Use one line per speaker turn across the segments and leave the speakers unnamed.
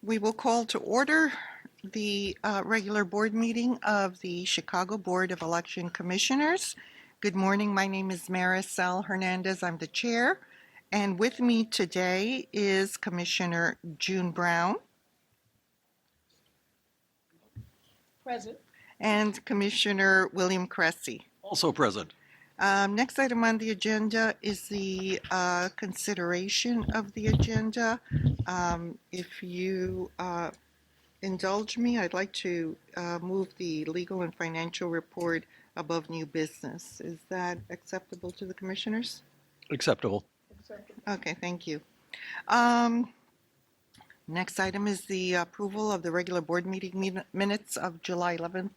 We will call to order the regular board meeting of the Chicago Board of Election Commissioners. Good morning. My name is Maricel Hernandez. I'm the chair. And with me today is Commissioner June Brown
Present.
and Commissioner William Cressy.
Also present.
Next item on the agenda is the consideration of the agenda. If you indulge me, I'd like to move the legal and financial report above new business. Is that acceptable to the commissioners?
Acceptable.
Acceptable.
Okay, thank you. Next item is the approval of the regular board meeting minutes of July 11th,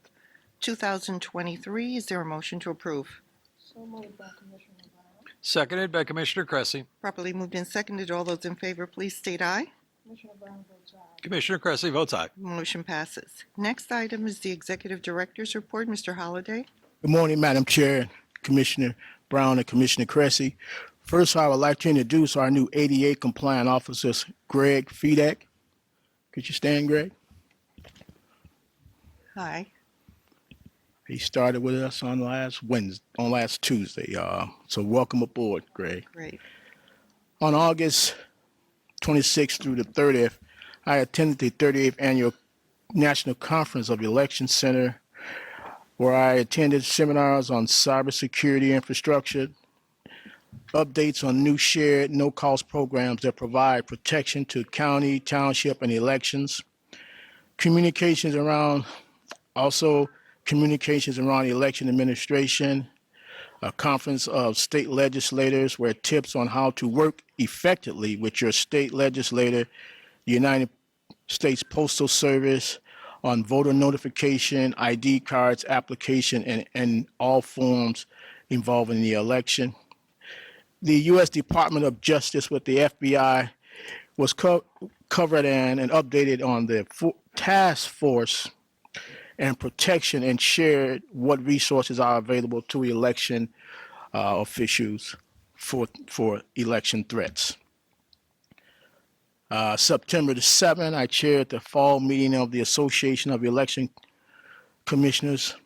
2023. Is there a motion to approve?
So moved by Commissioner Brown.
Seconded by Commissioner Cressy.
Properly moved and seconded. All those in favor, please state aye.
Commissioner Brown votes aye.
Commissioner Cressy votes aye.
Motion passes. Next item is the executive director's report. Mr. Holliday.
Good morning, Madam Chair, Commissioner Brown and Commissioner Cressy. First, I would like to introduce our new ADA compliant officers, Greg Fedak. Could you stand, Greg?
Hi.
He started with us on last Tuesday. So welcome aboard, Greg.
Great.
On August 26th through the 30th, I attended the 38th Annual National Conference of the Election Center, where I attended seminars on cybersecurity infrastructure, updates on new shared no-cost programs that provide protection to county, township, and elections, communications around election administration, a conference of state legislators where tips on how to work effectively with your state legislator, the United States Postal Service, on voter notification, ID cards, application, and all forms involving the election. The U.S. Department of Justice with the FBI was covered and updated on the task force and protection, and shared what resources are available to election officials for election threats. September the 7th, I chaired the fall meeting of the Association of Election Commissioners,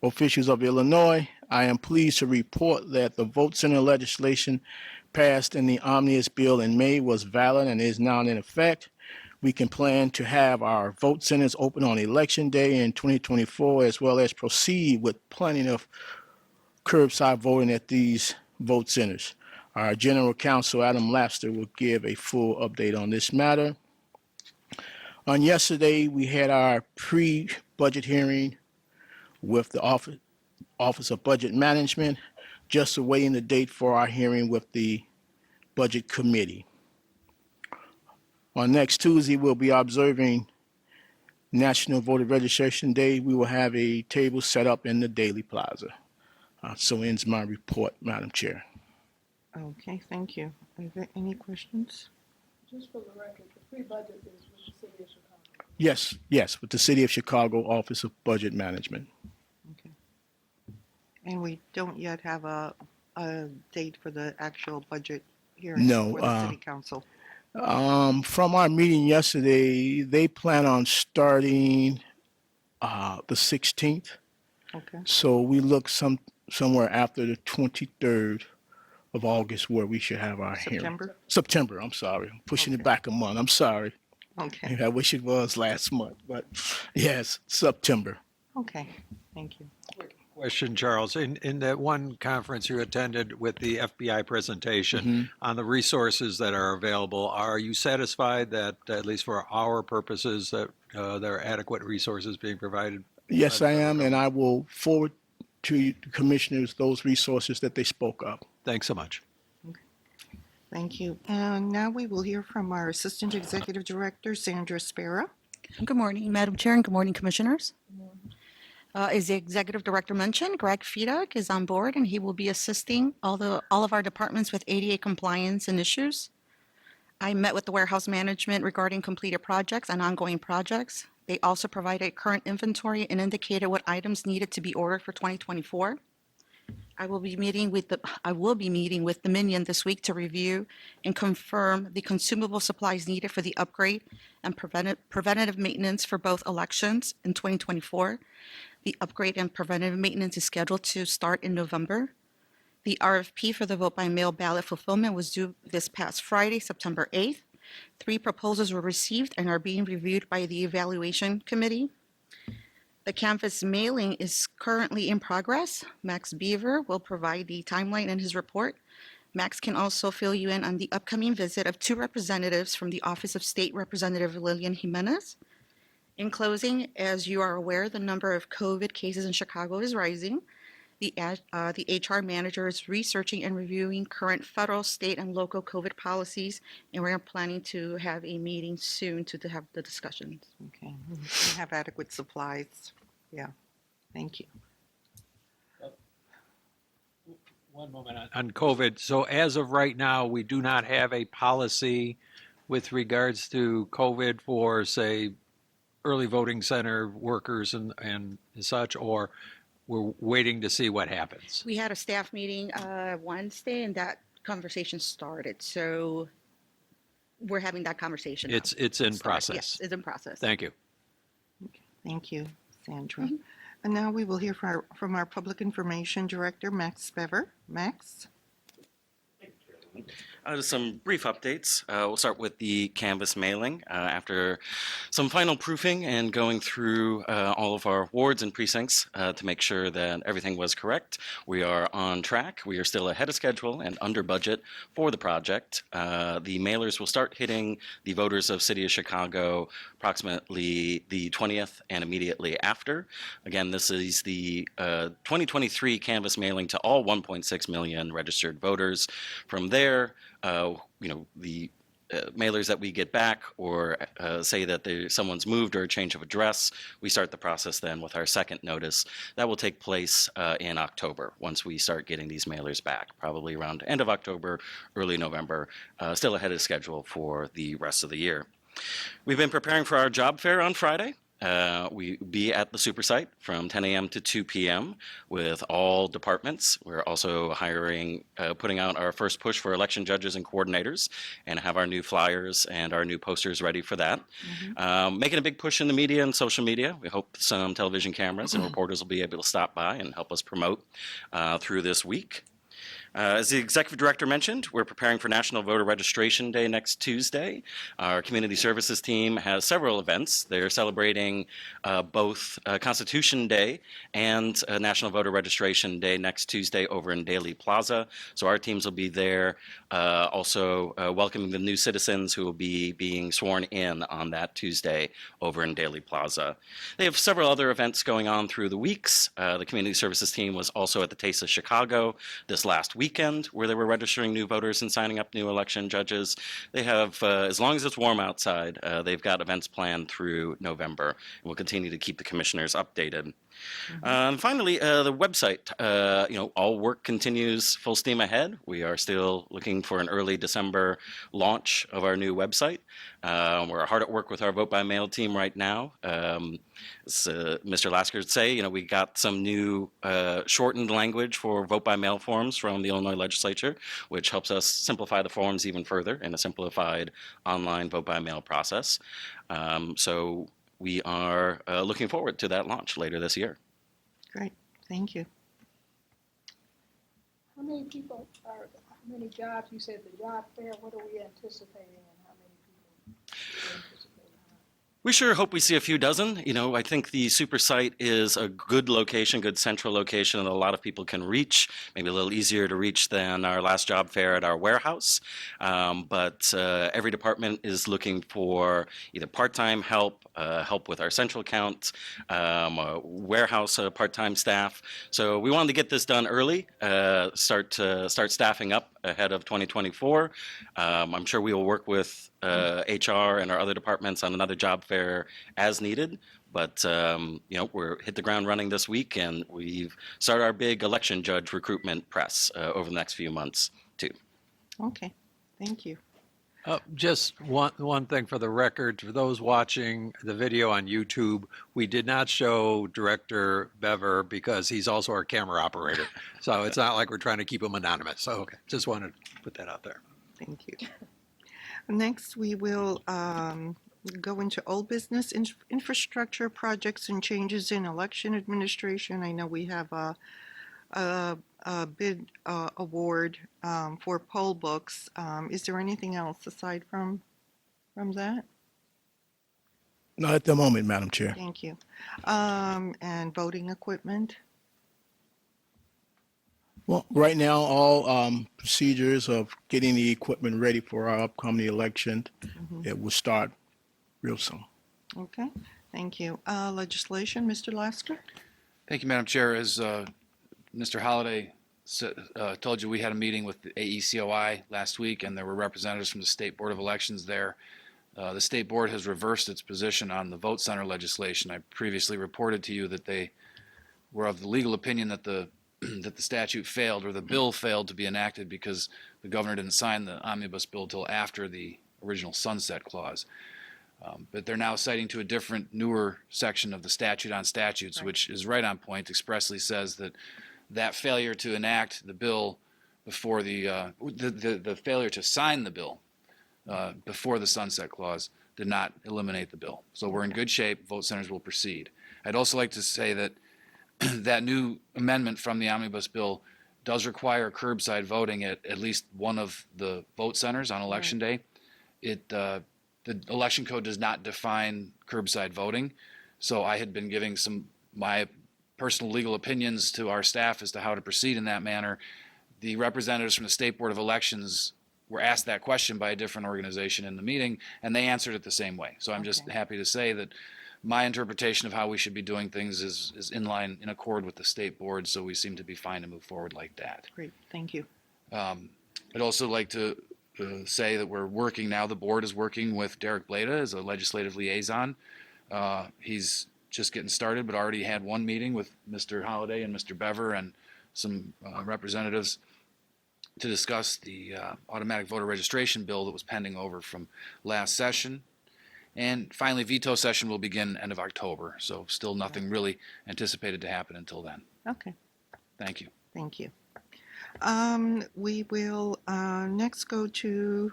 Officials of Illinois. I am pleased to report that the vote center legislation passed in the omnibus bill in May was valid and is now in effect. We can plan to have our vote centers open on Election Day in 2024, as well as proceed with plenty of curbside voting at these vote centers. Our General Counsel, Adam Laster, will give a full update on this matter. On yesterday, we had our pre-budget hearing with the Office of Budget Management, just awaiting the date for our hearing with the Budget Committee. On next Tuesday, we'll be observing National Voter Registration Day. We will have a table set up in the Daily Plaza. So ends my report, Madam Chair.
Okay, thank you. Are there any questions?
Just for the record, the pre-budget is with the city of Chicago.
Yes, with the City of Chicago Office of Budget Management.
Okay. And we don't yet have a date for the actual budget hearing
No,
for the city council.
From our meeting yesterday, they plan on starting the 16th.
Okay.
So we look somewhere after the 23rd of August where we should have our hearing. September, I'm sorry. I'm pushing it back a month. I'm sorry.
Okay.
I wish it was last month, but yes, September.
Okay, thank you.
Question, Charles. In that one conference you attended with the FBI presentation on the resources that are available, are you satisfied that, at least for our purposes, that there are adequate resources being provided?
Yes, I am, and I will forward to the commissioners those resources that they spoke of.
Thanks so much.
Thank you. And now we will hear from our Assistant Executive Director, Sandra Spera.
Good morning, Madam Chair, and good morning, Commissioners. As the Executive Director mentioned, Greg Fedak is on board, and he will be assisting all of our departments with ADA compliance and issues. I met with the warehouse management regarding completed projects and ongoing projects. They also provided current inventory and indicated what items needed to be ordered for 2024. I will be meeting with Dominion this week to review and confirm the consumable supplies needed for the upgrade and preventative maintenance for both elections in 2024. The upgrade and preventative maintenance is scheduled to start in November. The RFP for the vote by mail ballot fulfillment was due this past Friday, September 8th. 3 proposals were received and are being reviewed by the evaluation committee. The canvas mailing is currently in progress. Max Beaver will provide the timeline in his report. Max can also fill you in on the upcoming visit of 2 representatives from the Office of State Representative Lillian Jimenez. In closing, as you are aware, the number of COVID cases in Chicago is rising. The HR manager is researching and reviewing current federal, state, and local COVID policies, and we're planning to have a meeting soon to have the discussions.
Okay, we have adequate supplies. Yeah, thank you.
One moment on COVID. So as of right now, we do not have a policy with regards to COVID for, say, early voting center workers and such, or we're waiting to see what happens.
We had a staff meeting Wednesday, and that conversation started. So we're having that conversation now.
It's in process.
Yes, it's in process.
Thank you.
Thank you, Sandra. And now we will hear from our Public Information Director, Max Bever. Max?
Just some brief updates. We'll start with the Canvas mailing. After some final proofing and going through all of our wards and precincts to make sure that everything was correct, we are on track. We are still ahead of schedule and under budget for the project. The mailers will start hitting the voters of City of Chicago approximately the 20th and immediately after. Again, this is the 2023 Canvas mailing to all 1.6 million registered voters. From there, the mailers that we get back or say that someone's moved or a change of address, we start the process then with our second notice. That will take place in October once we start getting these mailers back, probably around end of October, early November, still ahead of schedule for the rest of the year. We've been preparing for our job fair on Friday. We be at the super site from 10 a.m. to 2 p.m. with all departments. We're also hiring, putting out our first push for election judges and coordinators, and have our new flyers and our new posters ready for that. Making a big push in the media and social media. We hope some television cameras and reporters will be able to stop by and help us promote through this week. As the executive director mentioned, we're preparing for National Voter Registration Day next Tuesday. Our community services team has several events. They're celebrating both Constitution Day and National Voter Registration Day next Tuesday over in Daley Plaza. So our teams will be there, also welcoming the new citizens who will be being sworn in on that Tuesday over in Daley Plaza. They have several other events going on through the weeks. The community services team was also at the Taste of Chicago this last weekend, where they were registering new voters and signing up new election judges. They have, as long as it's warm outside, they've got events planned through November, and we'll continue to keep the commissioners updated. Finally, the website, all work continues full steam ahead. We are still looking for an early December launch of our new website. We're hard at work with our vote by mail team right now. As Mr. Lasker would say, we got some new shortened language for vote by mail forms from the Illinois legislature, which helps us simplify the forms even further in a simplified online vote by mail process. So we are looking forward to that launch later this year.
Great, thank you.
How many people how many jobs, you said the job fair, what are we anticipating and how many people are we anticipating?
We sure hope we see a few dozen. I think the super site is a good location, good central location that a lot of people can reach, maybe a little easier to reach than our last job fair at our warehouse. But every department is looking for either part-time help, help with our central count, warehouse part-time staff. So we wanted to get this done early, start staffing up ahead of 2024. I'm sure we will work with HR and our other departments on another job fair as needed. But, we're hit the ground running this week, and we've started our big election judge recruitment press over the next few months, too.
Okay, thank you.
Just one thing for the record, for those watching the video on YouTube, we did not show Director Bever because he's also our camera operator. So it's not like we're trying to keep him anonymous. So just wanted to put that out there.
Thank you. Next, we will go into old business infrastructure projects and changes in election administration. I know we have a bid award for poll books. Is there anything else aside from that?
Not at the moment, Madam Chair.
Thank you. And voting equipment?
Well, right now, all procedures of getting the equipment ready for our upcoming election, it will start real soon.
Okay, thank you. Legislation, Mr. Lasker?
Thank you, Madam Chair. As Mr. Holliday told you, we had a meeting with the AECOI last week, and there were representatives from the State Board of Elections there. The State Board has reversed its position on the vote center legislation. I previously reported to you that they were of the legal opinion that the statute failed, or the bill failed to be enacted because the governor didn't sign the omnibus bill till after the original sunset clause. But they're now citing to a different, newer section of the statute on statutes, which is right on point, expressly says that failure to enact the bill before the failure to sign the bill before the sunset clause did not eliminate the bill. So we're in good shape. Vote centers will proceed. I'd also like to say that that new amendment from the omnibus bill does require curbside voting at least one of the vote centers on election day. The election code does not define curbside voting, so I had been giving my personal legal opinions to our staff as to how to proceed in that manner. The representatives from the State Board of Elections were asked that question by a different organization in the meeting, and they answered it the same way. So I'm just happy to say that my interpretation of how we should be doing things is in accord with the State Board, so we seem to be fine to move forward like that.
Great, thank you.
I'd also like to say that we're working now, the board is working with Derek Blada as a legislative liaison. He's just getting started, but already had one meeting with Mr. Holliday and Mr. Bever and some representatives to discuss the automatic voter registration bill that was pending over from last session. And finally, veto session will begin end of October, so still nothing really anticipated to happen until then.
Okay,
Thank you.
thank you. We will next go to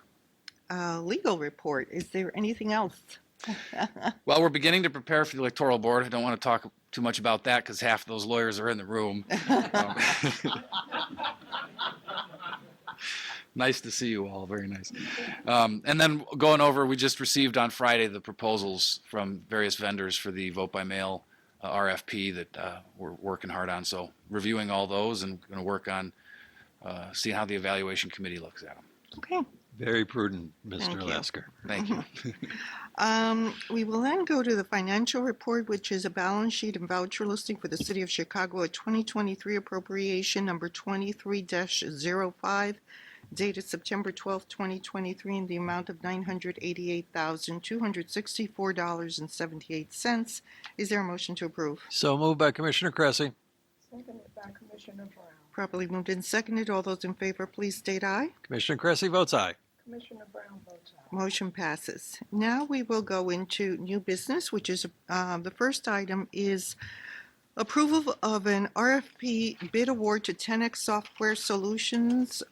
legal report. Is there anything else?
Well, we're beginning to prepare for the electoral board. I don't want to talk too much about that because half of those lawyers are in the room. Nice to see you all. Very nice. And then going over, we just received on Friday the proposals from various vendors for the vote by mail RFP that we're working hard on. So reviewing all those and going to work on seeing how the evaluation committee looks at them.
Okay.
Very prudent, Mr.
Thank you.
Lasker.
Thank you.
We will then go to the financial report, which is a balance sheet and voucher listing for the City of Chicago, a 2023 appropriation number 23-05, dated September 12, 2023, in the amount of $988,264.78. Is there a motion to approve?
So moved by Commissioner Cressy.
Seconded by Commissioner Brown.
Properly moved and seconded. All those in favor, please state aye.
Commissioner Cressy votes aye.
Commissioner Brown votes aye.
Motion passes. Now we will go into new business, which is the first item is approval of an RFP bid award to 10X Software Solutions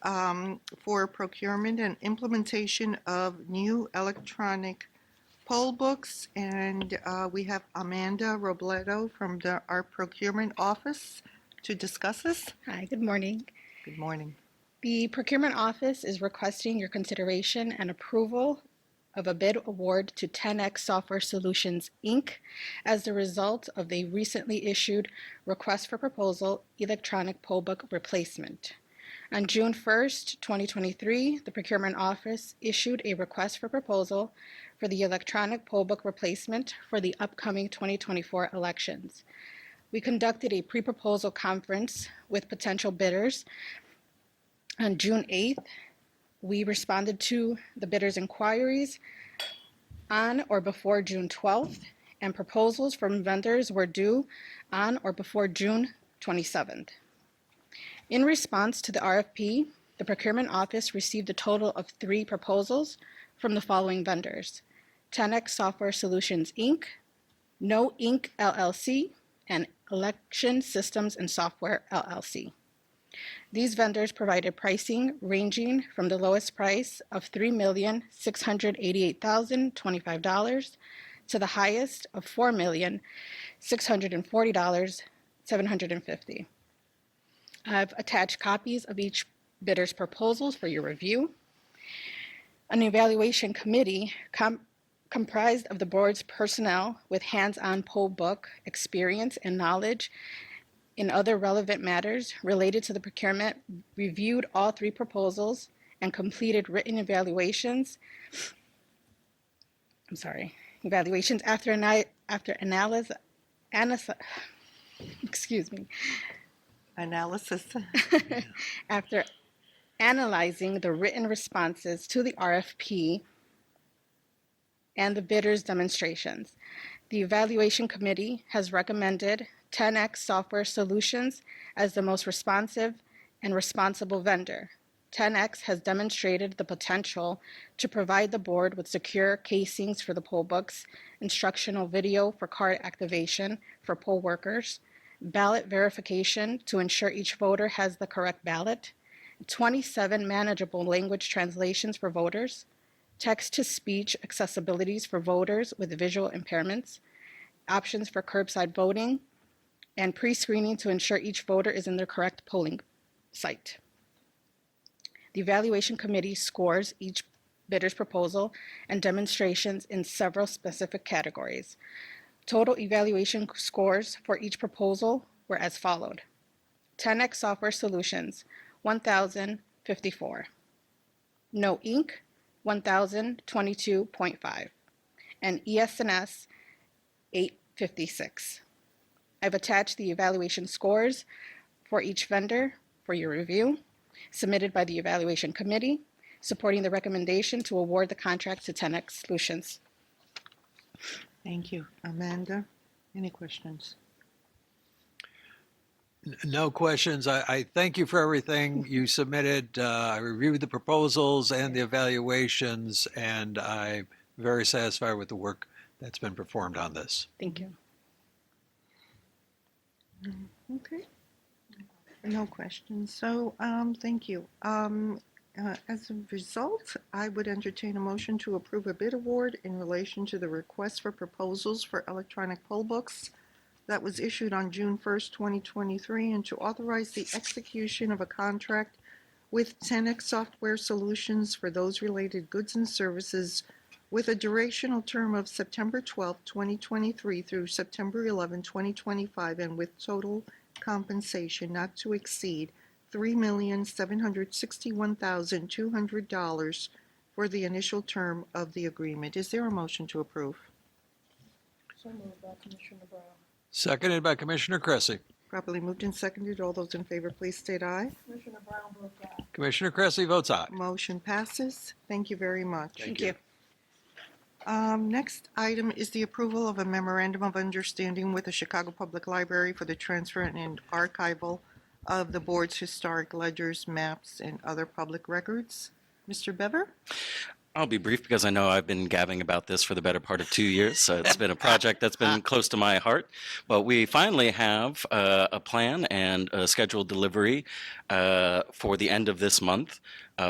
for procurement and implementation of new electronic poll books. And we have Amanda Robledo from our procurement office to discuss this.
Hi, good morning.
Good morning.
The Procurement Office is requesting your consideration and approval of a bid award to 10X Software Solutions, Inc. as the result of the recently issued Request for Proposal Electronic Poll Book Replacement. On June 1st, 2023, the Procurement Office issued a Request for Proposal for the Electronic Poll Book Replacement for the upcoming 2024 elections. We conducted a pre-proposal conference with potential bidders on June 8th. We responded to the bidders' inquiries on or before June 12th, and proposals from vendors were due on or before June 27th. In response to the RFP, the Procurement Office received a total of 3 proposals from the following vendors: 10X Software Solutions, Inc., No Inc. LLC, and Election Systems and Software LLC. These vendors provided pricing ranging from the lowest price of $3,688,025 to the highest of $4,640,750. I've attached copies of each bidder's proposals for your review. An evaluation committee comprised of the board's personnel with hands-on poll book experience and knowledge in other relevant matters related to the procurement reviewed all three proposals and completed written evaluations after analysis,
Analysis.
after analyzing the written responses to the RFP and the bidders' demonstrations. The evaluation committee has recommended 10X Software Solutions as the most responsive and responsible vendor. 10X has demonstrated the potential to provide the board with secure casings for the poll books, instructional video for card activation for poll workers, ballot verification to ensure each voter has the correct ballot, 27 manageable language translations for voters, text-to-speech accessibilities for voters with visual impairments, options for curbside voting, and pre-screening to ensure each voter is in the correct polling site. The evaluation committee scores each bidder's proposal and demonstrations in several specific categories. Total evaluation scores for each proposal were as followed: 10X Software Solutions, 1,054. No Inc., 1,022.5. And ES&S, 856. I've attached the evaluation scores for each vendor for your review, submitted by the evaluation committee, supporting the recommendation to award the contract to 10X Solutions.
Thank you. Amanda, any questions?
No questions. I thank you for everything you submitted. I reviewed the proposals and the evaluations, and I'm very satisfied with the work that's been performed on this.
Thank you.
Okay. No questions. So, thank you. As a result, I would entertain a motion to approve a bid award in relation to the request for proposals for electronic poll books that was issued on June 1st, 2023, and to authorize the execution of a contract with 10X Software Solutions for those related goods and services with a durational term of September 12th, 2023 through September 11, 2025, and with total compensation not to exceed $3,761,200 for the initial term of the agreement. Is there a motion to approve?
So moved by Commissioner Brown.
Seconded by Commissioner Cressy.
Properly moved and seconded. All those in favor, please state aye.
Commissioner Brown votes aye.
Commissioner Cressy votes aye.
Motion passes. Thank you very much.
Thank you.
Next item is the approval of a memorandum of understanding with the Chicago Public Library for the transfer and archival of the board's historic ledgers, maps, and other public records. Mr. Bever?
I'll be brief because I know I've been gabbing about this for the better part of 2 years. So it's been a project that's been close to my heart. But we finally have a plan and a scheduled delivery for the end of this month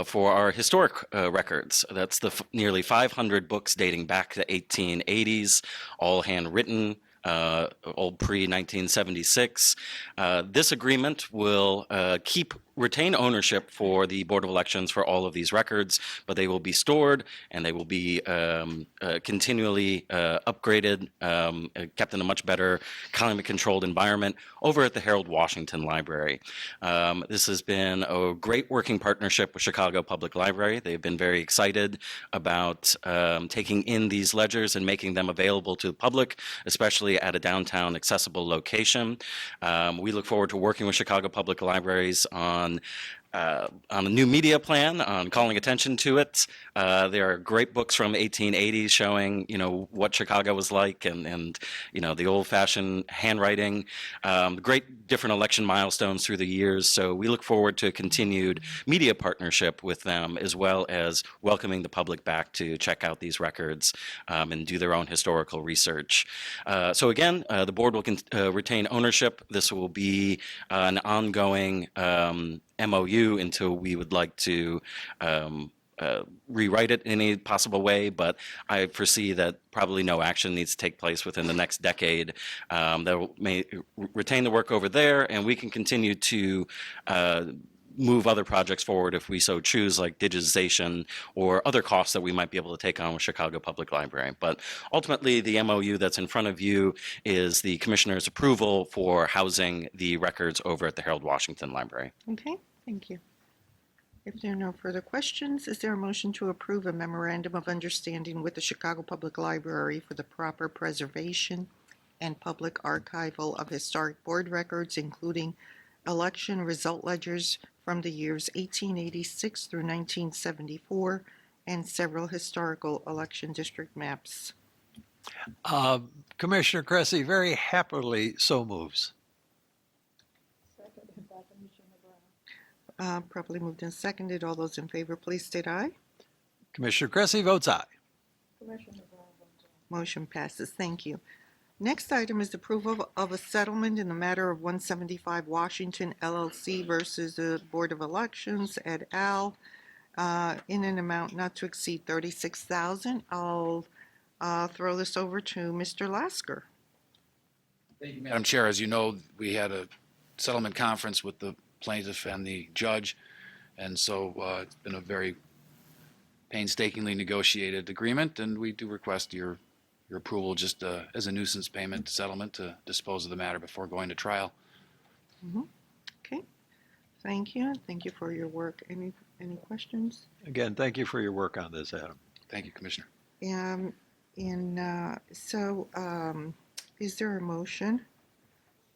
for our historic records. That's the nearly 500 books dating back to the 1880s, all handwritten. Old pre-1976. This agreement will retain ownership for the Board of Elections for all of these records, but they will be stored and they will be continually upgraded, kept in a much better climate-controlled environment over at the Harold Washington Library. This has been a great working partnership with Chicago Public Library. They've been very excited about taking in these ledgers and making them available to the public, especially at a downtown accessible location. We look forward to working with Chicago Public Libraries on on a new media plan, on calling attention to it. There are great books from 1880s showing, what Chicago was like and the old-fashioned handwriting, great different election milestones through the years. So we look forward to a continued media partnership with them, as well as welcoming the public back to check out these records and do their own historical research. So again, the board will retain ownership. This will be an ongoing MOU until we would like to rewrite it in any possible way, but I foresee that probably no action needs to take place within the next decade. That may retain the work over there, and we can continue to move other projects forward if we so choose, like digitization or other costs that we might be able to take on with Chicago Public Library. But ultimately, the MOU that's in front of you is the commissioner's approval for housing the records over at the Harold Washington Library.
Okay, thank you. If there are no further questions, is there a motion to approve a memorandum of understanding with the Chicago Public Library for the proper preservation and public archival of historic board records, including election result ledgers from the years 1886 through 1974 and several historical election district maps?
Commissioner Cressy very happily so moves.
Seconded by Commissioner Brown.
Properly moved and seconded. All those in favor, please state aye.
Commissioner Cressy votes aye.
Commissioner Brown votes aye.
Motion passes. Thank you. Next item is approval of a settlement in the matter of 175 Washington LLC versus the Board of Elections et al. In an amount not to exceed $36,000. I'll throw this over to Mr. Lasker.
Thank you, Madam Chair. As you know, we had a settlement conference with the plaintiff and the judge, and so it's been a very painstakingly negotiated agreement, and we do request your approval just as a nuisance payment settlement to dispose of the matter before going to trial.
Okay. Thank you. Thank you for your work. Any questions?
Again, thank you for your work on this, Adam.
Thank you, Commissioner.
Is there a motion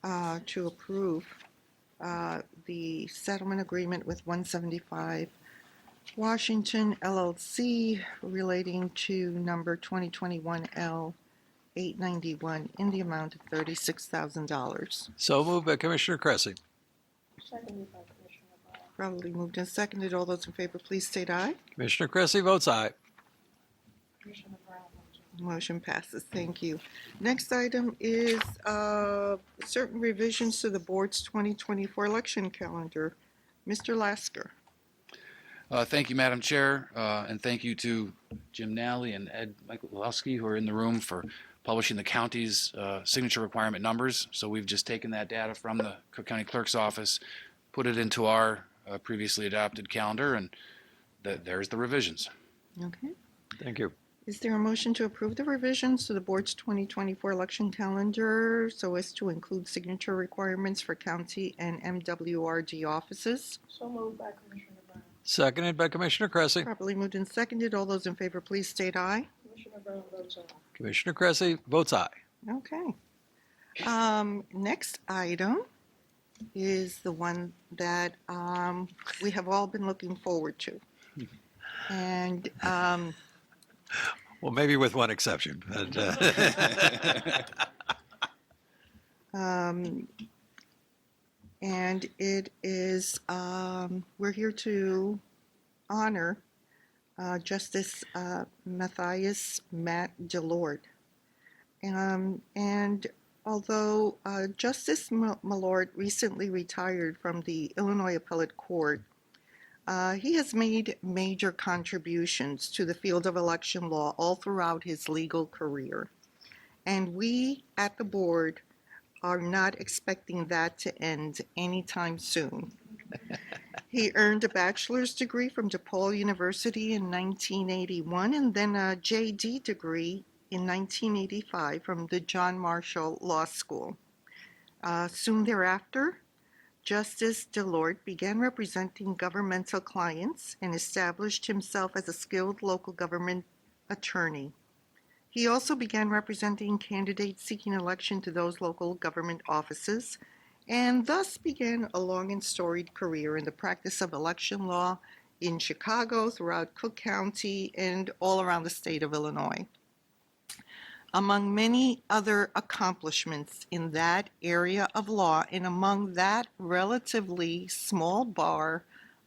to approve the settlement agreement with 175 Washington LLC relating to number 2021 L 891 in the amount of $36,000?
So moved by Commissioner Cressy.
Seconded by Commissioner Brown.
Probably moved and seconded. All those in favor, please state aye.
Commissioner Cressy votes aye.
Commissioner Brown votes aye.
Motion passes. Thank you. Next item is certain revisions to the board's 2024 election calendar. Mr. Lasker.
Thank you, Madam Chair, and thank you to Jim Nally and Ed Michalowski, who are in the room, for publishing the county's signature requirement numbers. So we've just taken that data from the Cook County Clerk's office, put it into our previously adopted calendar, and there's the revisions.
Okay.
Thank you.
Is there a motion to approve the revisions to the board's 2024 election calendar so as to include signature requirements for county and MWRD offices?
So moved by Commissioner Brown.
Seconded by Commissioner Cressy.
Properly moved and seconded. All those in favor, please state aye.
Commissioner Brown votes aye.
Commissioner Cressy votes aye.
Okay. Next item is the one that we have all been looking forward to. And
Well, maybe with one exception. But,
and it is, we're here to honor Justice Matthias Matt Delord. And although Justice Malord recently retired from the Illinois Appellate Court, he has made major contributions to the field of election law all throughout his legal career. And we at the board are not expecting that to end anytime soon. He earned a bachelor's degree from DePaul University in 1981 and then a JD degree in 1985 from the John Marshall Law School. Soon thereafter, Justice Delord began representing governmental clients and established himself as a skilled local government attorney. He also began representing candidates seeking election to those local government offices and thus began a long and storied career in the practice of election law in Chicago, throughout Cook County, and all around the state of Illinois. Among many other accomplishments in that area of law, and among that relatively small bar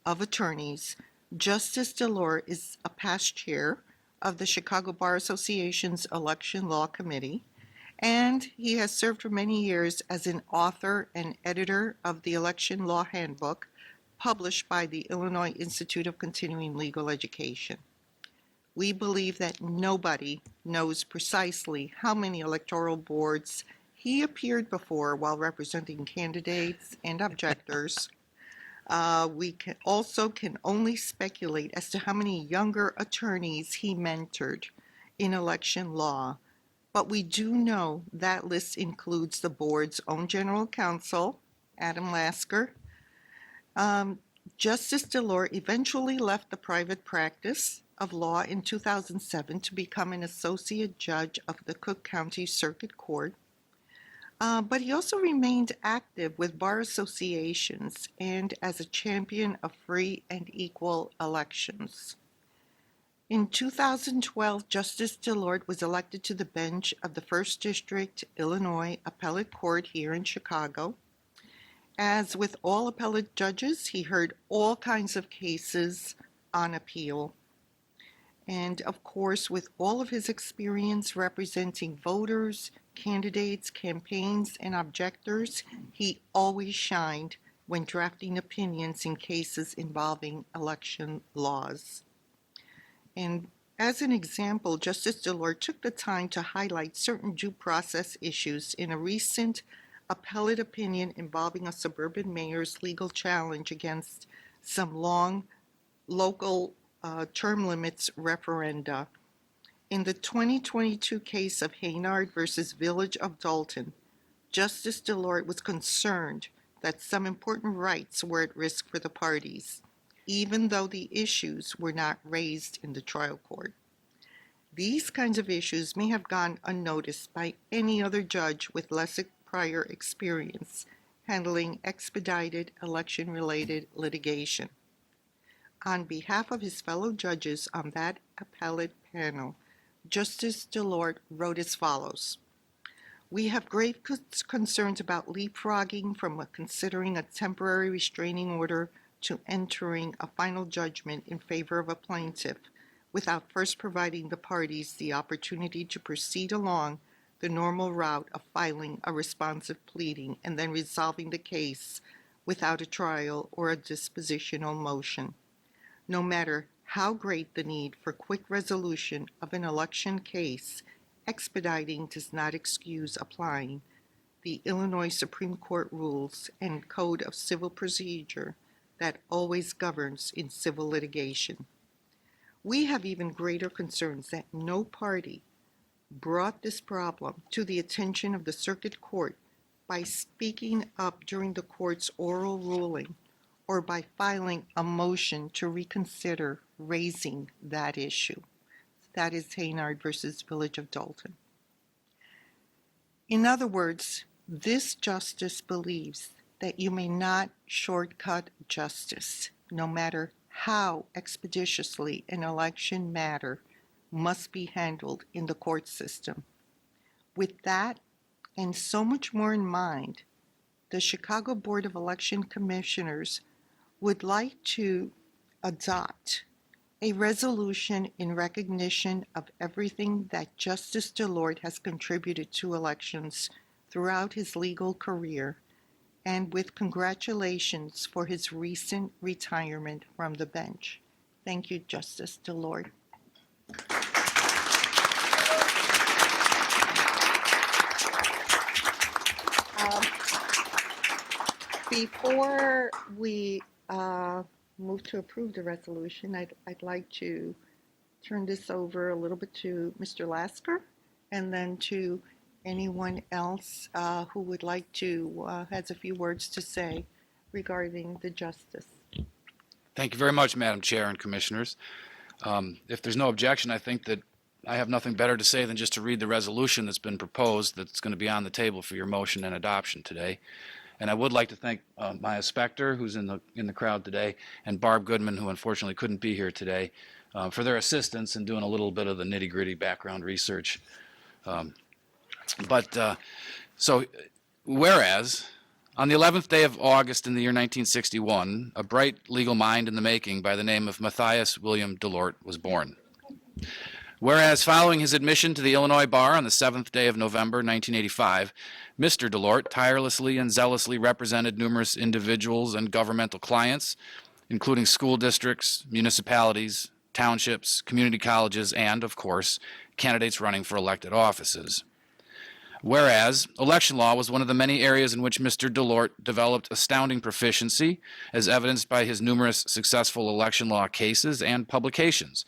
of attorneys, Justice DeLore is a past chair of the Chicago Bar Association's Election Law Committee, and he has served for many years as an author and editor of the Election Law Handbook, published by the Illinois Institute of Continuing Legal Education. We believe that nobody knows precisely how many electoral boards he appeared before while representing candidates and objectors. We can only speculate as to how many younger attorneys he mentored in election law, but we do know that list includes the board's own general counsel, Adam Lasker. Justice DeLore eventually left the private practice of law in 2007 to become an associate judge of the Cook County Circuit Court. But he also remained active with bar associations and as a champion of free and equal elections. In 2012, Justice DeLore was elected to the bench of the 1st District Illinois Appellate Court here in Chicago. As with all appellate judges, he heard all kinds of cases on appeal. And of course, with all of his experience representing voters, candidates, campaigns, and objectors, he always shined when drafting opinions in cases involving election laws. And as an example, Justice DeLore took the time to highlight certain due process issues in a recent appellate opinion involving a suburban mayor's legal challenge against some long local term limits referenda. In the 2022 case of Haynard versus Village of Dalton, Justice DeLore was concerned that some important rights were at risk for the parties, even though the issues were not raised in the trial court. These kinds of issues may have gone unnoticed by any other judge with less prior experience handling expedited election-related litigation. On behalf of his fellow judges on that appellate panel, Justice DeLore wrote as follows: "We have grave concerns about leapfrogging from considering a temporary restraining order to entering a final judgment in favor of a plaintiff without first providing the parties the opportunity to proceed along the normal route of filing a responsive pleading and then resolving the case without a trial or a dispositional motion. No matter how great the need for quick resolution of an election case, expediting does not excuse applying the Illinois Supreme Court rules and Code of Civil Procedure that always governs in civil litigation. We have even greater concerns that no party brought this problem to the attention of the Circuit Court by speaking up during the court's oral ruling or by filing a motion to reconsider raising that issue." That is Haynard versus Village of Dalton. In other words, this justice believes that you may not shortcut justice, no matter how expeditiously an election matter must be handled in the court system. With that and so much more in mind, the Chicago Board of Election Commissioners would like to adopt a resolution in recognition of everything that Justice DeLore has contributed to elections throughout his legal career, and with congratulations for his recent retirement from the bench. Thank you, Justice DeLore. Before we move to approve the resolution, I'd like to turn this over a little bit to Mr. Lasker and then to anyone else who would like to, has a few words to say regarding the justice.
Thank you very much, Madam Chair and Commissioners. If there's no objection, I think that I have nothing better to say than just to read the resolution that's been proposed that's going to be on the table for your motion and adoption today. And I would like to thank Maya Spector, who's in the crowd today, and Barb Goodman, who unfortunately couldn't be here today, for their assistance in doing a little bit of the nitty-gritty background research. So, whereas, on the 11th day of August in the year 1961, a bright legal mind in the making by the name of Matthias William Delort was born. Whereas, following his admission to the Illinois bar on the 7th day of November 1985, Mr. Delort tirelessly and zealously represented numerous individuals and governmental clients, including school districts, municipalities, townships, community colleges, and, of course, candidates running for elected offices. Whereas, election law was one of the many areas in which Mr. Delort developed astounding proficiency, as evidenced by his numerous successful election law cases and publications,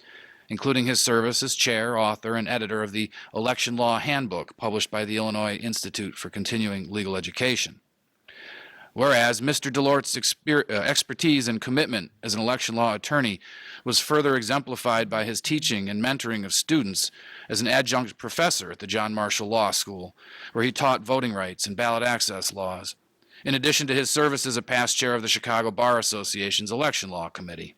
including his service as chair, author, and editor of the Election Law Handbook published by the Illinois Institute for Continuing Legal Education. Whereas Mr. Delort's expertise and commitment as an election law attorney was further exemplified by his teaching and mentoring of students as an adjunct professor at the John Marshall Law School, where he taught voting rights and ballot access laws, in addition to his service as a past chair of the Chicago Bar Association's Election Law Committee.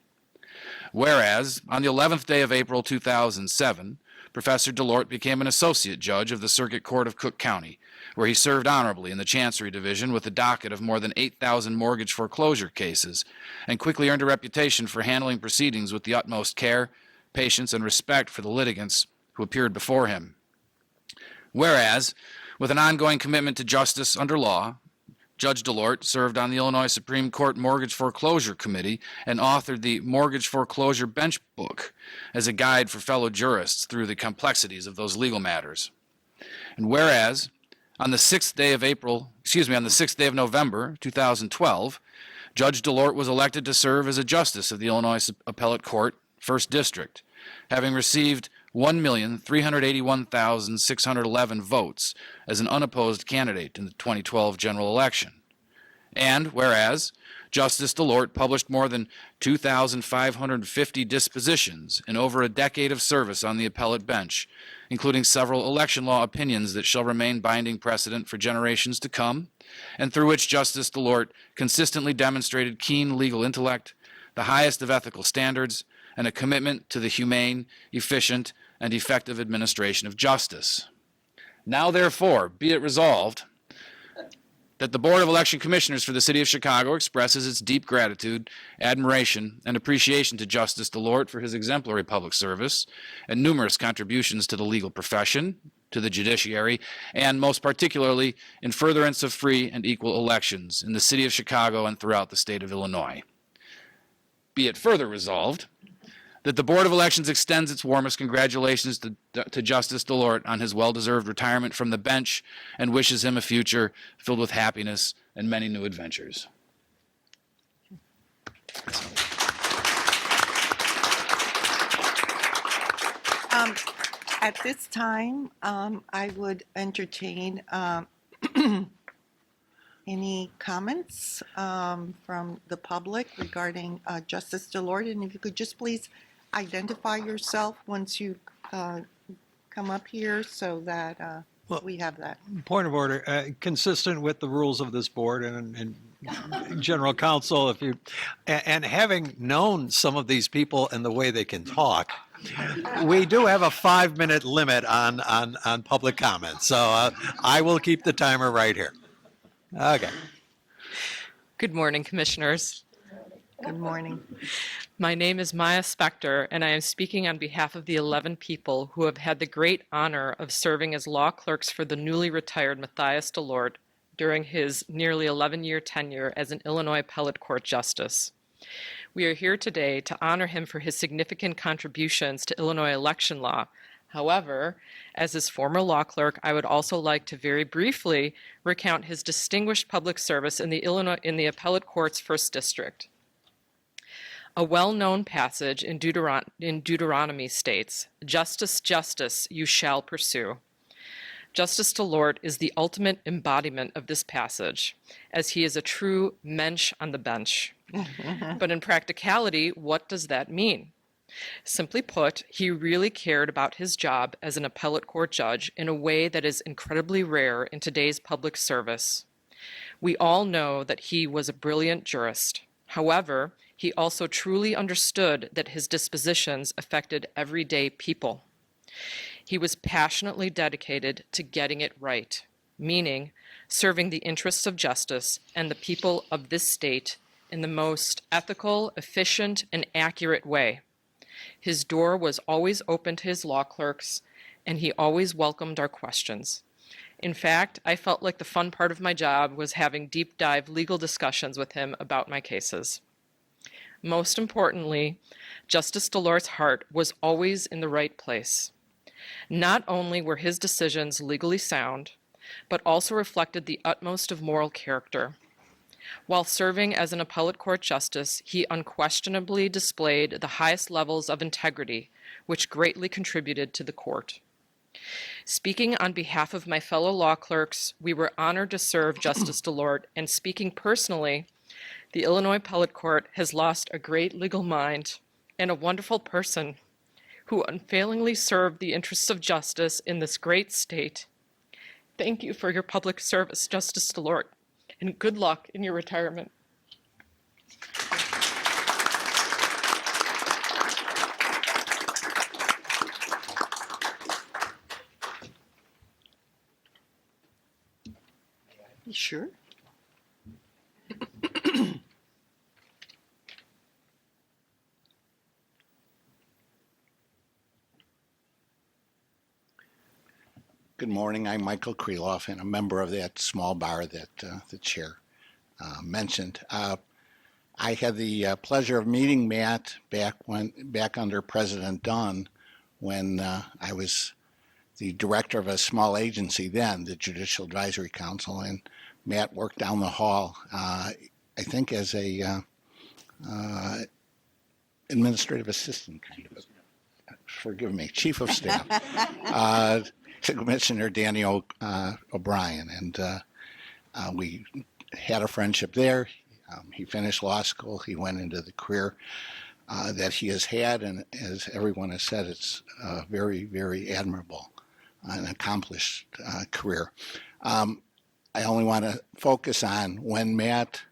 Whereas, on the 11th day of April 2007, Professor Delort became an associate judge of the Circuit Court of Cook County, where he served honorably in the Chancery Division with a docket of more than 8,000 mortgage foreclosure cases, and quickly earned a reputation for handling proceedings with the utmost care, patience, and respect for the litigants who appeared before him. Whereas, with an ongoing commitment to justice under law, Judge Delort served on the Illinois Supreme Court Mortgage Foreclosure Committee and authored the Mortgage Foreclosure Bench Book as a guide for fellow jurists through the complexities of those legal matters. And whereas, on the 6th day of November 2012, Judge Delort was elected to serve as a justice of the Illinois Appellate Court, 1st District, having received 1,381,611 votes as an unopposed candidate in the 2012 general election. And whereas Justice Delort published more than 2,550 dispositions in over a decade of service on the appellate bench, including several election law opinions that shall remain binding precedent for generations to come, and through which Justice Delort consistently demonstrated keen legal intellect, the highest of ethical standards, and a commitment to the humane, efficient, and effective administration of justice. Now, therefore, be it resolved that the Board of Election Commissioners for the City of Chicago expresses its deep gratitude, admiration, and appreciation to Justice Delort for his exemplary public service and numerous contributions to the legal profession, to the judiciary, and most particularly in furtherance of free and equal elections in the City of Chicago and throughout the state of Illinois. Be it further resolved that the Board of Elections extends its warmest congratulations to Justice Delort on his well-deserved retirement from the bench and wishes him a future filled with happiness and many new adventures.
At this time, I would entertain any comments from the public regarding Justice Delort, and if you could just please identify yourself once you come up here so that
Well-
we have that.
Point of order, consistent with the rules of this board and general counsel, and having known some of these people and the way they can talk, we do have a 5-minute limit on public comment. So I will keep the timer right here. Okay.
Good morning, Commissioners.
Good morning.
My name is Maya Spector, and I am speaking on behalf of the 11 people who have had the great honor of serving as law clerks for the newly retired Matthias Delort during his nearly 11-year tenure as an Illinois Appellate Court Justice. We are here today to honor him for his significant contributions to Illinois election law. However, as his former law clerk, I would also like to very briefly recount his distinguished public service in the Appellate Court's 1st District. A well-known passage in Deuteronomy states, "Justice, justice, you shall pursue." Justice Delort is the ultimate embodiment of this passage, as he is a true mensch on the bench. But in practicality, what does that mean? Simply put, he really cared about his job as an appellate court judge in a way that is incredibly rare in today's public service. We all know that he was a brilliant jurist. However, he also truly understood that his dispositions affected everyday people. He was passionately dedicated to getting it right, meaning serving the interests of justice and the people of this state in the most ethical, efficient, and accurate way. His door was always open to his law clerks, and he always welcomed our questions. In fact, I felt like the fun part of my job was having deep dive legal discussions with him about my cases. Most importantly, Justice DeLort's heart was always in the right place. Not only were his decisions legally sound, but also reflected the utmost of moral character. While serving as an appellate court justice, he unquestionably displayed the highest levels of integrity, which greatly contributed to the court. Speaking on behalf of my fellow law clerks, we were honored to serve Justice DeLort, and speaking personally, the Illinois Appellate Court has lost a great legal mind and a wonderful person who unfailingly served the interests of justice in this great state. Thank you for your public service, Justice DeLort, and good luck in your retirement.
You sure?
Good morning. I'm Michael Kreloff, and a member of that small bar that the chair mentioned. I had the pleasure of meeting Matt back under President Dunn when I was the director of a small agency then, the Judicial Advisory Council, and Matt worked down the hall, I think as a administrative assistant, kind of. Forgive me, chief of staff. To Commissioner Danny O'Brien, and we had a friendship there. He finished law school. He went into the career that he has had, and as everyone has said, it's very, very admirable and accomplished career. I only want to focus on when Matt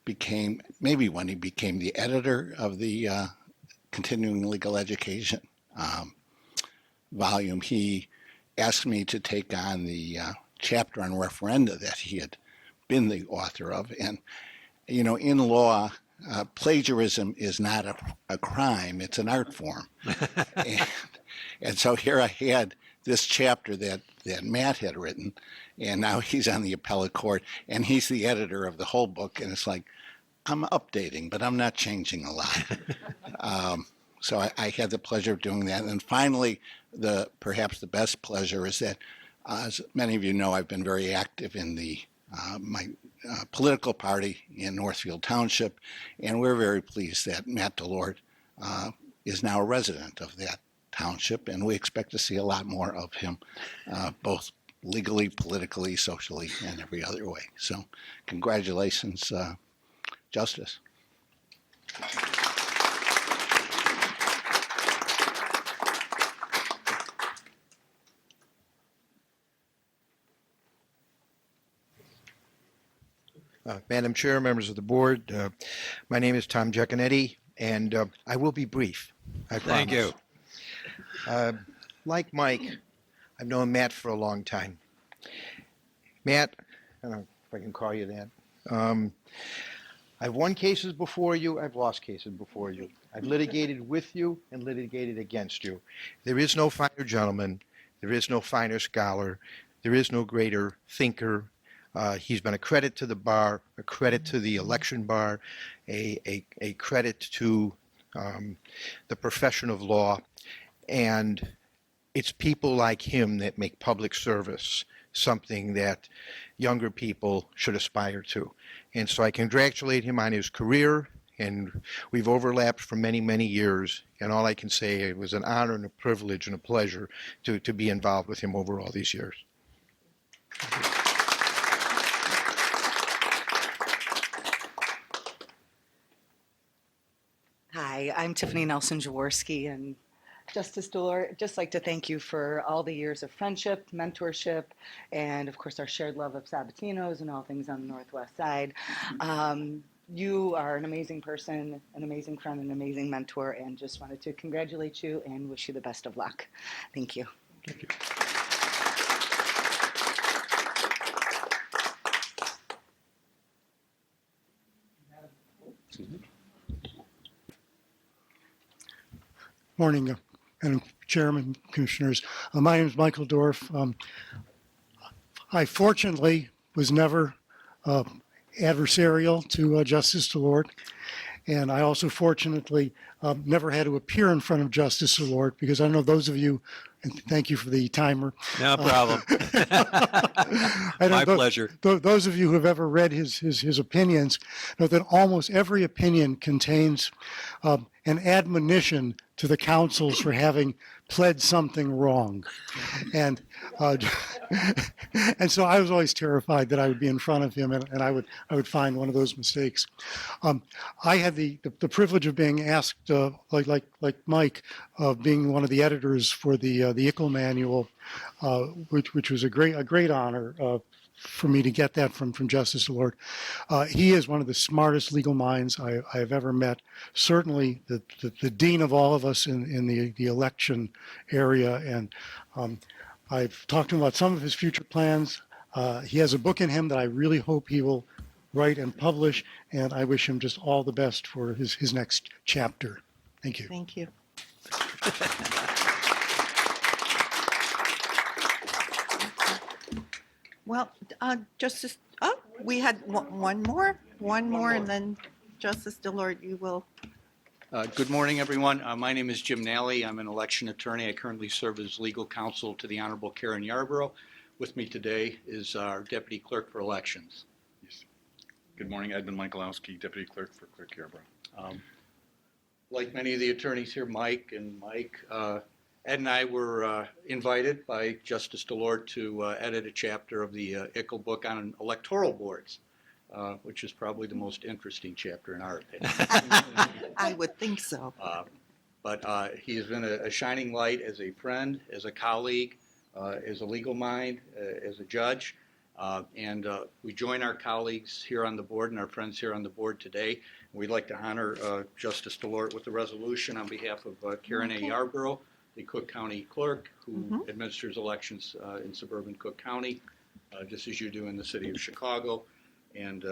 became, maybe when he became the editor of the Continuing Legal Education volume. He asked me to take on the chapter on referenda that he had been the author of. And, you know, in law, plagiarism is not a crime, it's an art form. and so here I had this chapter that Matt had written, and now he's on the appellate court, and he's the editor of the whole book. And it's like, I'm updating, but I'm not changing a lot. So I had the pleasure of doing that. And finally, perhaps the best pleasure is that, as many of you know, I've been very active in my political party in Northfield Township, and we're very pleased that Matt DeLort is now a resident of that township, and we expect to see a lot more of him, both legally, politically, socially, and every other way. So congratulations, Justice.
Madam Chair, members of the board, my name is Tom Giaconetti, and I will be brief, I promise.
Thank you.
Like Mike, I've known Matt for a long time. Matt, I don't know if I can call you that. I've won cases before you, I've lost cases before you. I've litigated with you and litigated against you. There is no finer gentleman, there is no finer scholar, there is no greater thinker. He's been a credit to the bar, a credit to the election bar, a credit to the profession of law. And it's people like him that make public service something that younger people should aspire to. And so I congratulate him on his career, and we've overlapped for many, many years. And all I can say, it was an honor and a privilege and a pleasure to be involved with him over all these years.
Hi, I'm Tiffany Nelson Jaworski, and Justice Delort, I'd just like to thank you for all the years of friendship, mentorship, and of course our shared love of Sabatinos and all things on the Northwest Side. You are an amazing person, an amazing friend, an amazing mentor, and just wanted to congratulate you and wish you the best of luck. Thank you.
Thank you.
Morning, Madam Chairman, Commissioners. My name is Michael Dorff. I fortunately was never adversarial to Justice DeLorde, and I also fortunately never had to appear in front of Justice DeLorde, because I know those of you, and thank you for the timer.
No problem.
I know
My pleasure.
Those of you who have ever read his opinions know that almost every opinion contains an admonition to the councils for having pled something wrong. And and so I was always terrified that I would be in front of him and I would find one of those mistakes. I had the privilege of being asked, like Mike, of being one of the editors for the ICL manual, which was a great honor for me to get that from Justice DeLorde. He is one of the smartest legal minds I have ever met. Certainly the dean of all of us in the election area. And I've talked to him about some of his future plans. He has a book in him that I really hope he will write and publish. And I wish him just all the best for his next chapter. Thank you.
Thank you. Well, Justice, we had one more, and then Justice DeLorde, you will.
Good morning, everyone. My name is Jim Nally. I'm an election attorney. I currently serve as legal counsel to the Honorable Karen Yarborough. With me today is our Deputy Clerk for Elections.
Good morning, Edmund Michalowski, Deputy Clerk for Clerk Yarborough.
Like many of the attorneys here, Mike, Ed and I were invited by Justice DeLorde to edit a chapter of the ICL book on electoral boards, which is probably the most interesting chapter in our opinion.
I would think so.
But he has been a shining light as a friend, as a colleague, as a legal mind, as a judge. And we join our colleagues here on the board and our friends here on the board today. We'd like to honor Justice DeLorde with a resolution on behalf of Karen A. Yarborough, the Cook County Clerk, who administers elections in suburban Cook County, just as you do in the city of Chicago. And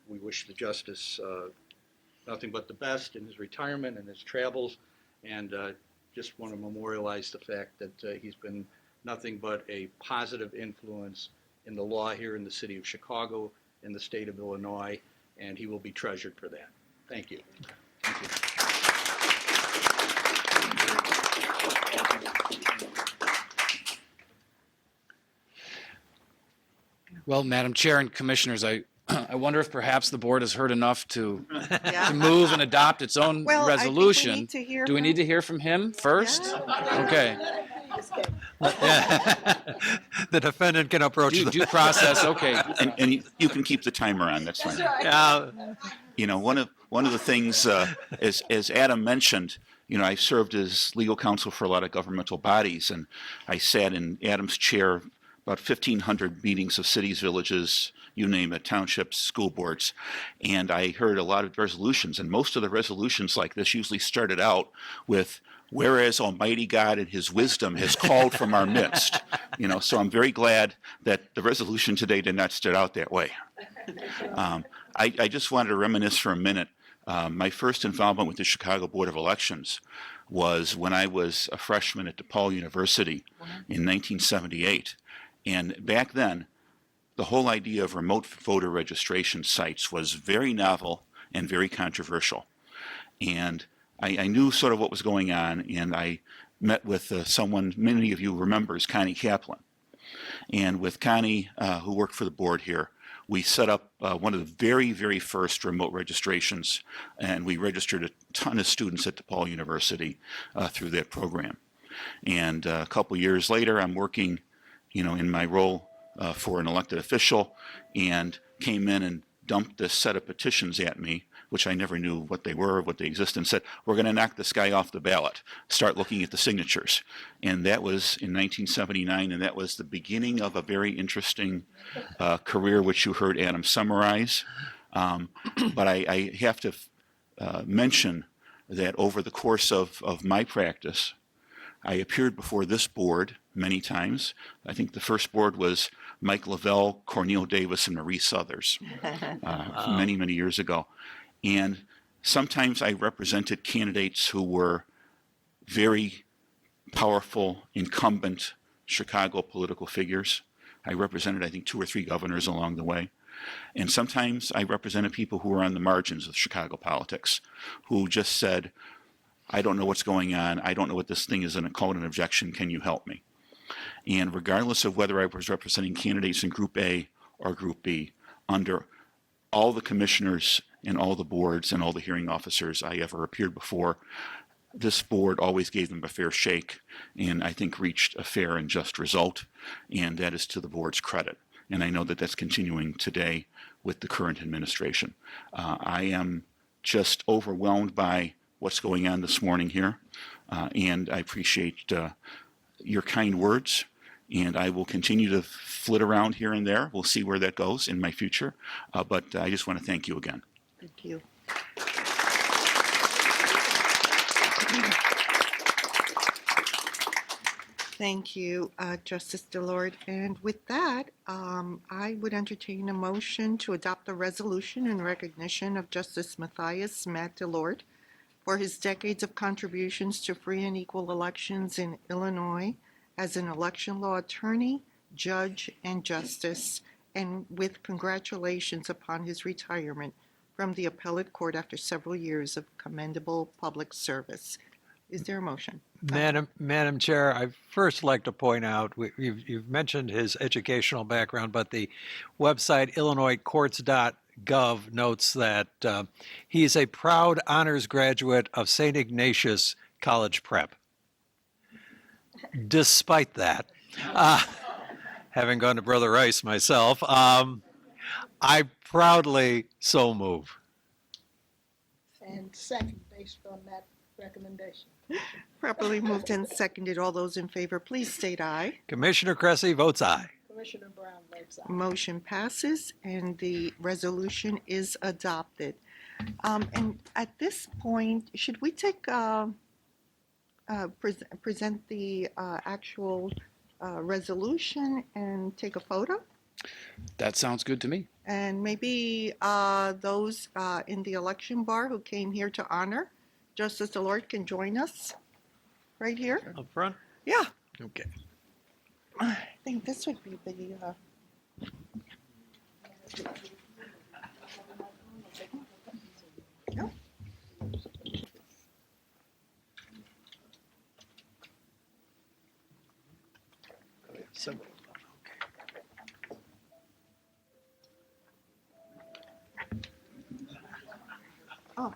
we wish the Justice nothing but the best in his retirement and his travels, and just want to memorialize the fact that he's been nothing but a positive influence in the law here in the city of Chicago, in the state of Illinois, and he will be treasured for that. Thank you. Thank you.
Well, Madam Chair and Commissioners, I wonder if perhaps the board has heard enough to move and adopt its own
Well,
resolution.
I think we need to hear
Do we
from-
need to hear from him first? Okay.
The defendant can approach
Due process, okay.
And you can keep the timer on, that's fine.
Yeah.
You know, one of the things, as Adam mentioned, you know, I served as legal counsel for a lot of governmental bodies, and I sat in Adam's chair about 1,500 meetings of cities, villages, you name it, townships, school boards. And I heard a lot of resolutions, and most of the resolutions like this usually started out with, whereas Almighty God in his wisdom has called from our midst. You know, so I'm very glad that the resolution today did not start out that way. I just wanted to reminisce for a minute. My first involvement with the Chicago Board of Elections was when I was a freshman at DePaul University in 1978. And back then, the whole idea of remote voter registration sites was very novel and very controversial. And I knew sort of what was going on, and I met with someone many of you remember as Connie Kaplan. And with Connie, who worked for the board here, we set up one of the very, very first remote registrations, and we registered a ton of students at DePaul University through that program. And a couple years later, I'm working, you know, in my role for an elected official, and came in and dumped this set of petitions at me, which I never knew what they were, what they existed, and said, we're going to knock this guy off the ballot. Start looking at the signatures. And that was in 1979, and that was the beginning of a very interesting career, which you heard Adam summarize. But I have to mention that over the course of my practice, I appeared before this board many times. I think the first board was Mike Lavelle, Cornel Davis, and Marie Southers many, many years ago. And sometimes I represented candidates who were very powerful, incumbent Chicago political figures. I represented, I think, 2 or 3 governors along the way. And sometimes I represented people who were on the margins of Chicago politics, who just said, I don't know what's going on. I don't know what this thing is, and called an objection. Can you help me? And regardless of whether I was representing candidates in Group A or Group B, under all the commissioners and all the boards and all the hearing officers I ever appeared before, this board always gave them a fair shake and I think reached a fair and just result. And that is to the board's credit. And I know that that's continuing today with the current administration. I am just overwhelmed by what's going on this morning here. And I appreciate your kind words. And I will continue to flit around here and there. We'll see where that goes in my future. But I just want to thank you again.
Thank you. Thank you, Justice Delord. And with that, I would entertain a motion to adopt a resolution in recognition of Justice Matthias Matt Delord for his decades of contributions to free and equal elections in Illinois as an election law attorney, judge, and justice, and with congratulations upon his retirement from the appellate court after several years of commendable public service. Is there a motion?
Madam Chair, I'd first like to point out, you've mentioned his educational background, but the website illinoiscourts.gov notes that he is a proud honors graduate of St. Ignatius College Prep. Despite that, having gone to Brother Rice myself, I proudly so move.
And second, based on that recommendation.
Properly moved and seconded. All those in favor, please state aye.
Commissioner Cressy votes aye.
Commissioner Brown votes aye.
Motion passes and the resolution is adopted. And at this point, should we take present the actual resolution and take a photo?
That sounds good to me.
And maybe those in the election bar who came here to honor Justice Delord can join us right here.
Up front?
Yeah,
Okay.
I think this would be the. Yeah. Oh.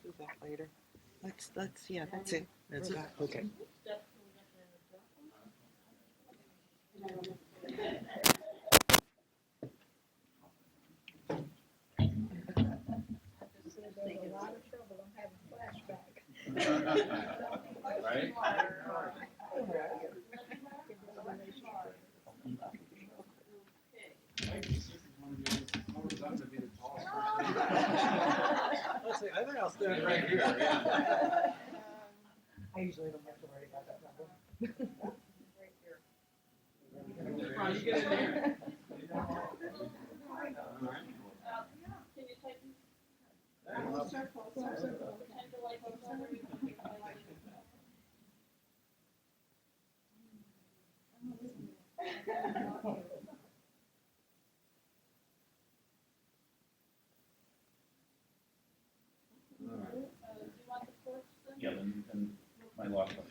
Do that later. Let's, yeah, that's it.
That's it? Okay.
There's a lot of trouble. I'm having flashbacks.
Right?
I think I'll stand right here.
I usually don't have to worry about that problem.
You get in there.
Yeah, and my law firm.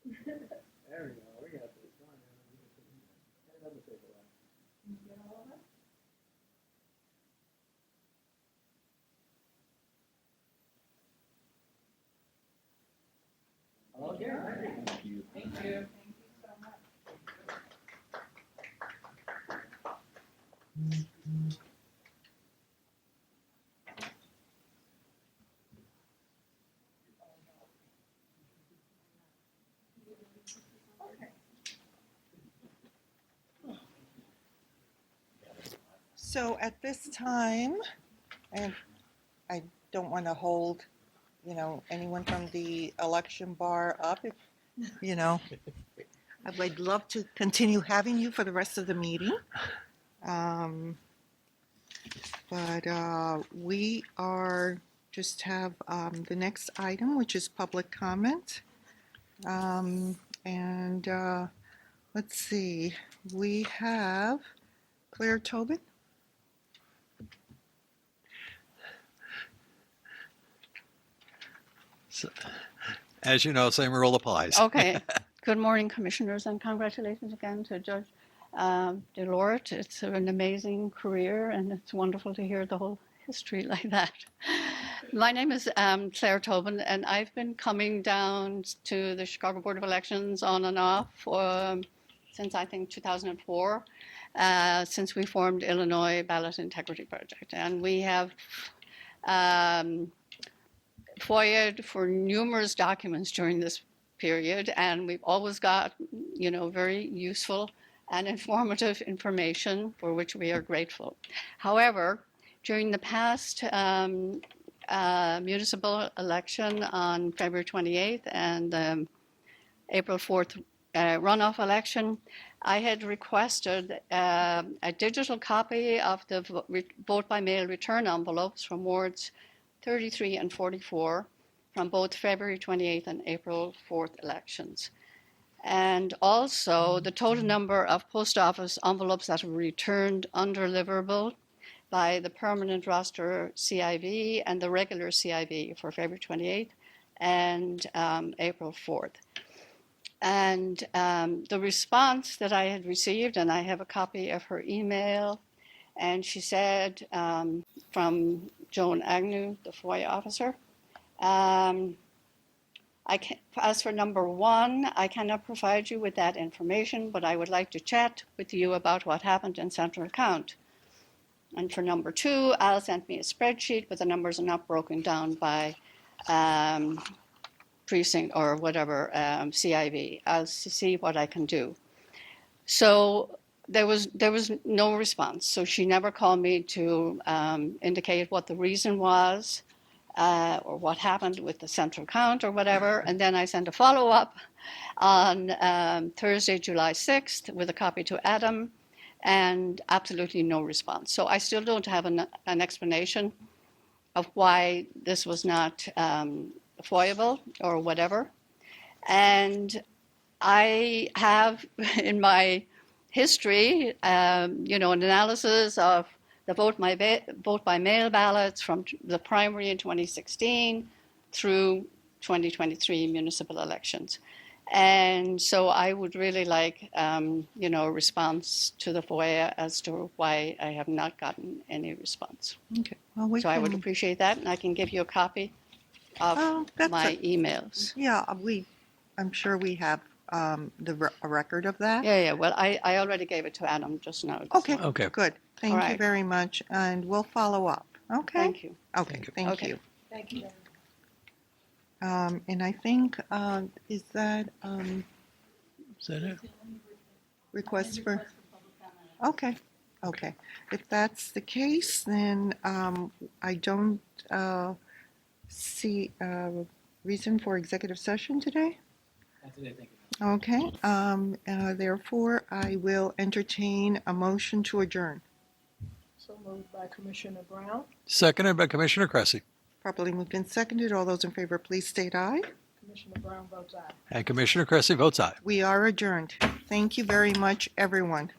There we go, we got this. Okay. Thank you. Thank you so much.
So at this time, and I don't want to hold, anyone from the election bar up, if, I would love to continue having you for the rest of the meeting. But we are just have the next item, which is public comment. And let's see, we have Claire Tobin.
As you know, same rule applies.
Okay. Good morning, Commissioners, and congratulations again to Judge DeLorte. It's an amazing career, and it's wonderful to hear the whole history like that. My name is Claire Tobin, and I've been coming down to the Chicago Board of Elections on and off since, I think, 2004, since we formed Illinois Ballot Integrity Project. And we have FOIA'd for numerous documents during this period, and we've always got, very useful and informative information for which we are grateful. However, during the past municipal election on February 28th and April 4th runoff election, I had requested a digital copy of the vote by mail return envelopes from wards 33 and 44 from both February 28th and April 4th elections. And also the total number of post office envelopes that were returned undeliverable by the permanent roster CIV and the regular CIV for February 28th and April 4th. And the response that I had received, and I have a copy of her email, and she said from Joan Agnew, the FOIA officer, as for number one, I cannot provide you with that information, but I would like to chat with you about what happened in Central Account. And for number two, Al sent me a spreadsheet, but the numbers are not broken down by precinct or whatever, CIV. I'll see what I can do. So there was no response. So she never called me to indicate what the reason was or what happened with the Central Count or whatever. And then I sent a follow-up on Thursday, July 6th with a copy to Adam, and absolutely no response. So I still don't have an explanation of why this was not foiable or whatever. And I have in my history, an analysis of the vote by mail ballots from the primary in 2016 through 2023 municipal elections. And so I would really like, a response to the FOIA as to why I have not gotten any response.
Okay. Well,
So I would appreciate that, and I can give you a copy of my emails.
Yeah, I'm sure we have a record of that.
Yeah. Well, I already gave it to Adam just now.
Okay.
so-
Okay.
Good. Thank
All
you
right.
very much, and we'll follow up. Okay.
Thank you.
Okay. Thank
Okay.
you.
Thank you.
And I think is that
it?
request for? Okay. Okay. If that's the case, then I don't see a reason for executive session today. Okay. Therefore, I will entertain a motion to adjourn.
So moved by Commissioner Brown,
Seconded by Commissioner Cressy.
Properly moved and seconded. All those in favor, please state aye.
Commissioner Brown votes aye.
And Commissioner Cressy votes aye.
We are adjourned. Thank you very much, everyone.